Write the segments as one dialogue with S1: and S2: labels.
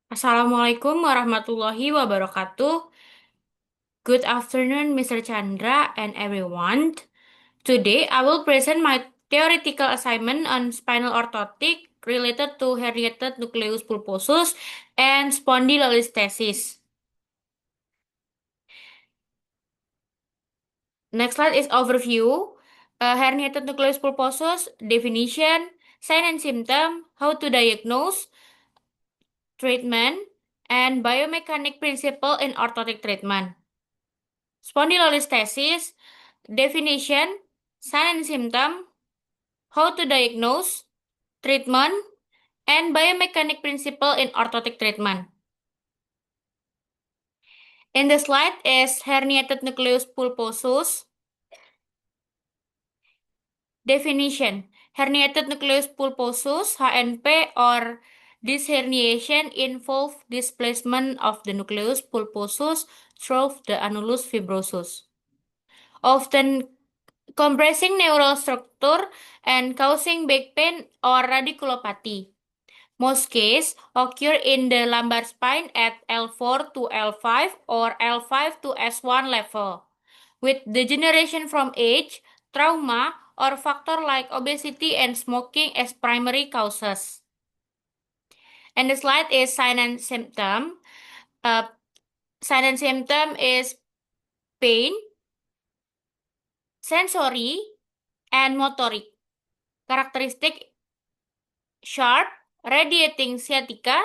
S1: Assalamualaikum warahmatullahi wabarakatuh. Good afternoon, Mr. Chandra and everyone. Today, I will present my theoretical assignment on spinal orthotic related to herniated nucleus pulposus and spondylolisthesis. Next slide is overview. Herniated nucleus pulposus, definition, sign and symptom, how to diagnose, treatment, and biomechanic principle in orthotic treatment. Spondylolisthesis, definition, sign and symptom, how to diagnose, treatment, and biomechanic principle in orthotic treatment. In the slide is herniated nucleus pulposus. Definition, herniated nucleus pulposus, HNP, or this herniation involve displacement of the nucleus pulposus through the annulus fibrosus, often compressing neural structure and causing back pain or radiculopathy. Most cases occur in the lumbar spine at L4 to L5 or L5 to S1 level, with degeneration from age, trauma, or factor like obesity and smoking as primary causes. And the slide is sign and symptom. Uh, Sign and symptom is pain, sensory, and motoric. Characteristic sharp, radiating sciatica,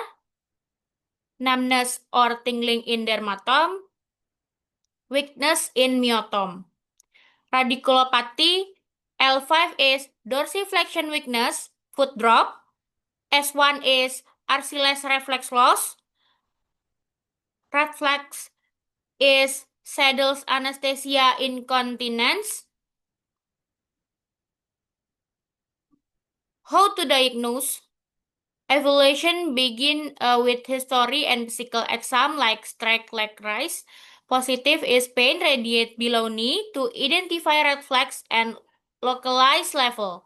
S1: numbness or tingling in dermatom, weakness in myotom. Radiculopathy, L5 is dorsiflexion weakness, foot drop. S1 is Arcellus reflex loss. Reflex is saddle's anesthesia incontinence. How to diagnose? Evaluation begin with history and physical exam like straight leg raise. Positive is pain radiate below knee to identify red flags and localize level.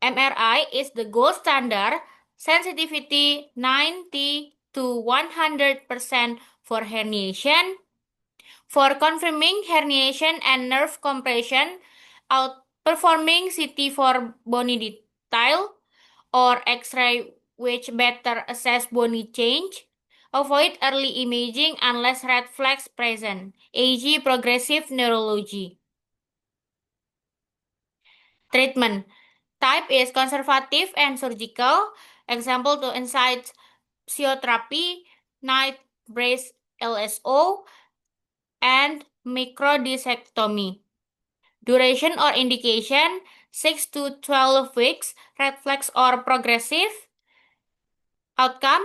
S1: MRI is the gold standard, sensitivity 90 to 100% for herniation. For confirming herniation and nerve compression, outperforming CT for bony detail or X-ray which better assess bony change. Avoid early imaging unless red flags present, e.g. progressive neurology. Treatment type is conservative and surgical. Example to NSAID physiotherapy, night brace LSO, and microdiscectomy. Duration or indication 6 to 12 weeks, red flags or progressive. Outcome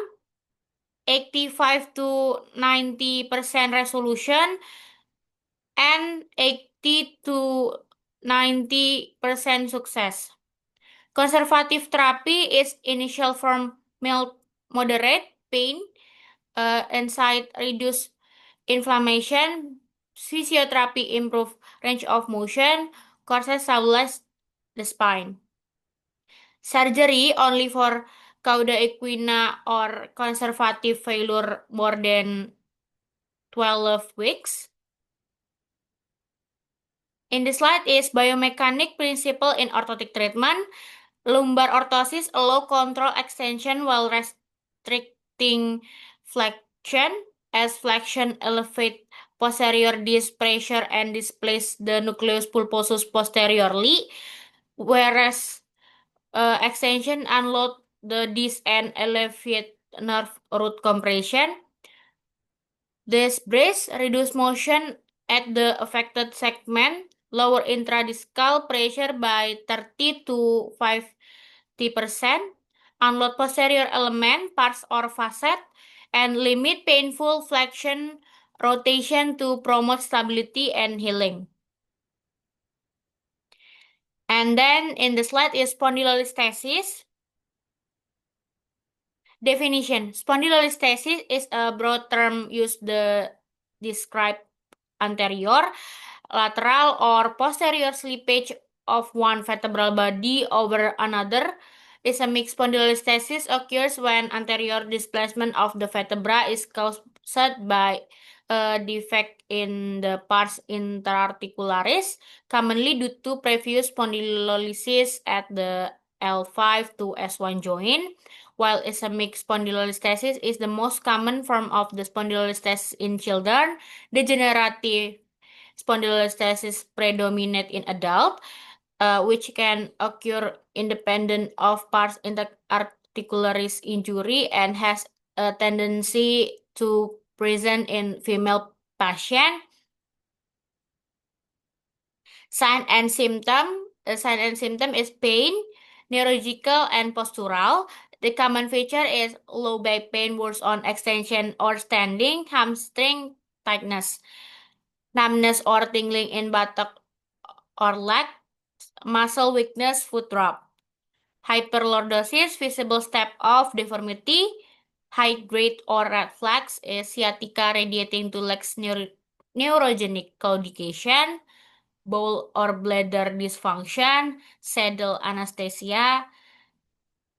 S1: 85 to 90% resolution and 80 to 90% success. Conservative therapy is initial form mild moderate pain, NSAID reduce inflammation, physiotherapy improve range of motion, courses stabilize the spine. Surgery only for cauda equina or conservative failure more than 12 weeks. In the slide is biomechanic principle in orthotic treatment. Lumbar orthosis allow control extension while restricting flexion, as flexion elevate posterior disc pressure and displace the nucleus pulposus posteriorly, whereas extension unload the disc and elevate nerve root compression. This brace reduce motion at the affected segment, lower intradiscal pressure by 30 to 50%, unload posterior element, parts or facet, and limit painful flexion rotation to promote stability and healing. And then in the slide is spondylolisthesis. Definition. Spondylolisthesis is a broad term used to describe anterior, lateral, or posterior slippage of one vertebral body over another, Ischemic spondylolisthesis occurs when anterior displacement of the vertebra is caused by a defect in the pars interarticularis, commonly due to previous spondylolysis at the L5 to S1 joint. While ischemic spondylolisthesis is the most common form of the spondylolisthesis in children, degenerative spondylolisthesis predominate in adult, which can occur independent of pars interarticularis injury and has a tendency to present in female patient. Sign and symptom is pain, neurological and postural. The common feature is low back pain worse on extension or standing, hamstring tightness, numbness or tingling in buttock or leg, muscle weakness, foot drop. Hyperlordosis, visible step of deformity. High grade or red flags is sciatica radiating to legs neurogenic claudication, bowel or bladder dysfunction, saddle anesthesia,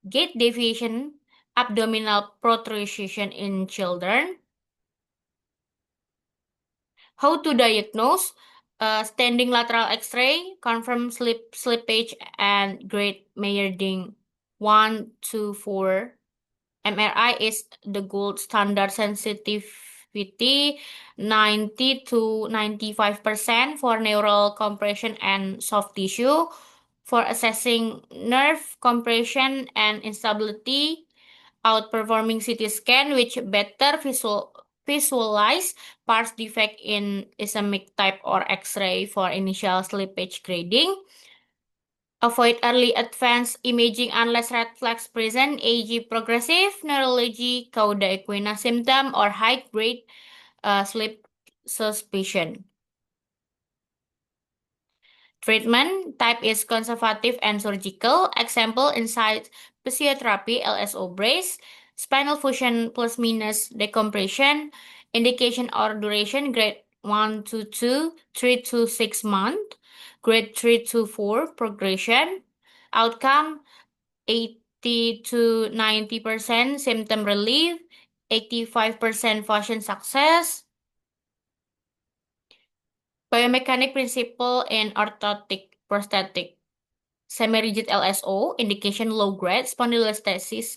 S1: gait deviation, abdominal protrusion in children. How to diagnose? Standing lateral X-ray, confirm slippage and grade Meyerding 1 to 4. MRI is the gold standard, sensitivity 90 to 95% for neural compression and soft tissue. For assessing nerve compression and instability, outperforming CT scan, which better visualize pars defect in ischemic type or X-ray for initial slippage grading. Avoid early advanced imaging unless red flags present, e.g. progressive neurology, cauda equina symptom, or high-grade sleep suspicion. Treatment type is conservative and surgical. Example, inside physiotherapy, LSO brace, spinal fusion plus minus decompression, indication or duration grade 1 to 2, 3 to 6 months, grade 3 to 4 progression, outcome 80 to 90% symptom relief, 85% function success. Biomechanic principle in orthotic prosthetic. Semi-rigid LSO, indication low grade, spondylolisthesis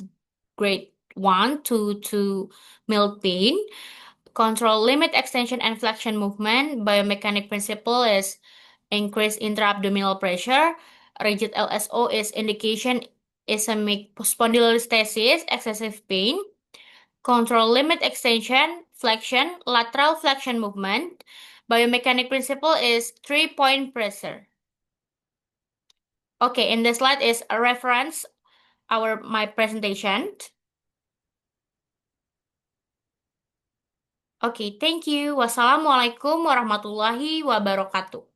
S1: grade 1 to 2 mild pain. Control limit extension and flexion movement. Biomechanic principle is increase intra-abdominal pressure. Rigid LSO is indication ischemic spondylolisthesis, excessive pain. Control limit extension, flexion, lateral flexion movement. Biomechanic principle is 3-point pressure. Okay, in the slide is a reference my presentation. Okay, thank you. Wassalamualaikum warahmatullahi wabarakatuh.